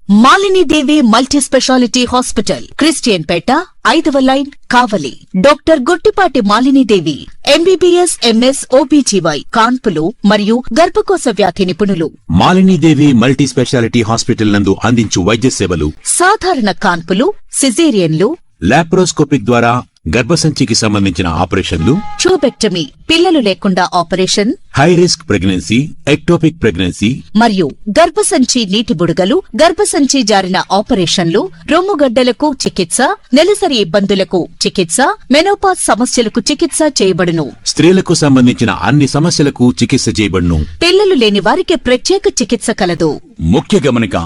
Malini Devi multi speciality hospital, Christian Peta, 5వ line, Kavali. Doctor Guttipati Malinidevi, MBBS, MS, OBGY, కాన్పులు మరియు గర్భకోశ వ్యాధి నిపుణులు. మాలినీదేవి మల్టీ స్పెషాలిటీ హాస్పిటల్ నందు అందించు వైద్య సేవలు: సాధారణ కాన్పులు, సిజేరియన్లు, లాప్రోస్కోపిక్ ద్వారా గర్భసంచికి సంబంధించిన ఆపరేషన్లు, ట్యూబెక్టమీ, పిల్లలు లేకుండా operation, high risk pregnancy, ectopic pregnancy మరియు గర్భసంచి నీటి బుడగలు, గర్భసంచి జారిన ఆపరేషన్లు, రొమ్ముగడ్డలకు చికిత్స, నెలసరి ఇబ్బందులకు చికిత్స, మెనోపాజ్ సమస్యలకు చికిత్స చేయబడును. స్త్రీలకు సంబంధించిన అన్ని సమస్యలకు చికిత్స చేయబడును. పిల్లలు లేని వారికి ప్రత్యేక చికిత్స కలదు. ముఖ్య గమనిక: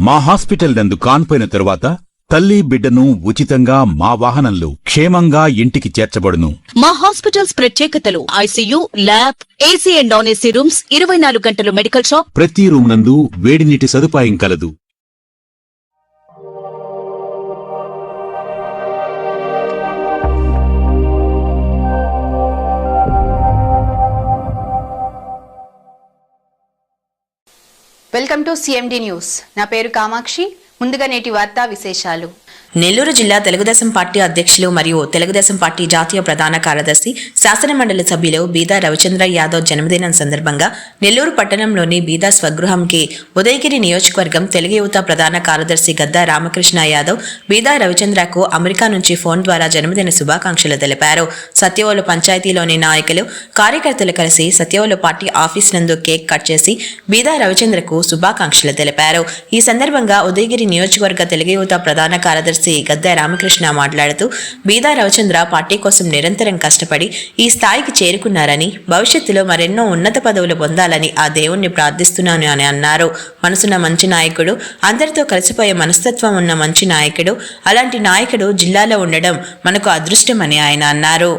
మా హాస్పిటల్ నందు కాన్పోయిన తరువాత తల్లి బిడ్డను ఉచితంగా మా వాహనంలో క్షేమంగా ఇంటికి చేర్చబడును. మా హాస్పిటల్స్ ప్రత్యేకతలు: ICU, lab, AC and non AC rooms, 24 గంటలు మెడికల్ షాప్, ప్రతి రూమ్ నందు వేడి నీటి సదుపాయం కలదు. Welcome to CMD news. నా పేరు కామాక్షి. ముందుగా నేటి వార్తా విశేషాలు. నెల్లూరు జిల్లా తెలుగుదేశం పార్టీ అధ్యక్షులు మరియు తెలుగుదేశం పార్టీ జాతీయ ప్రధాన కార్యదర్శి, శాసనమండలి సభ్యులు బీదా రవిచంద్ర యాదవ్ జన్మదినం సందర్భంగా నెల్లూరు పట్టణంలోని బీదా స్వగృహంకి ఉదయగిరి నియోజకవర్గం తెలుగు యువత ప్రధాన కార్యదర్శి గద్దా రామకృష్ణ యాదవ్ బీదా రవిచంద్రకు అమెరికా నుంచి ఫోన్ ద్వారా జన్మదిన శుభాకాంక్షలు తెలిపారు. సత్యవోలు పంచాయతీలోని నాయకులు, కార్యకర్తలు కలిసి సత్యవోలు పార్టీ ఆఫీస్ నందు కేక్ కట్ చేసి బీదా రవిచంద్రకు శుభాకాంక్షలు తెలిపారు. ఈ సందర్భంగా ఉదయగిరి నియోజకవర్గ తెలుగు యువత ప్రధాన కార్యదర్శి గద్దా రామకృష్ణ మాట్లాడుతూ, బీదా రవిచంద్ర పార్టీ కోసం నిరంతరం కష్టపడి ఈ స్థాయికి చేరుకున్నారని, భవిష్యత్తులో మరెన్నో ఉన్నత పదవులు పొందాలని ఆ దేవుణ్ణి ప్రార్థిస్తున్నాను అని అన్నారు. మనసున్న మంచి నాయకుడు, అందరితో కలిసిపోయే మనస్తత్వం ఉన్న మంచి నాయకుడు, అలాంటి నాయకుడు జిల్లాలో ఉండడం మనకు అదృష్టమని ఆయన అన్నారు.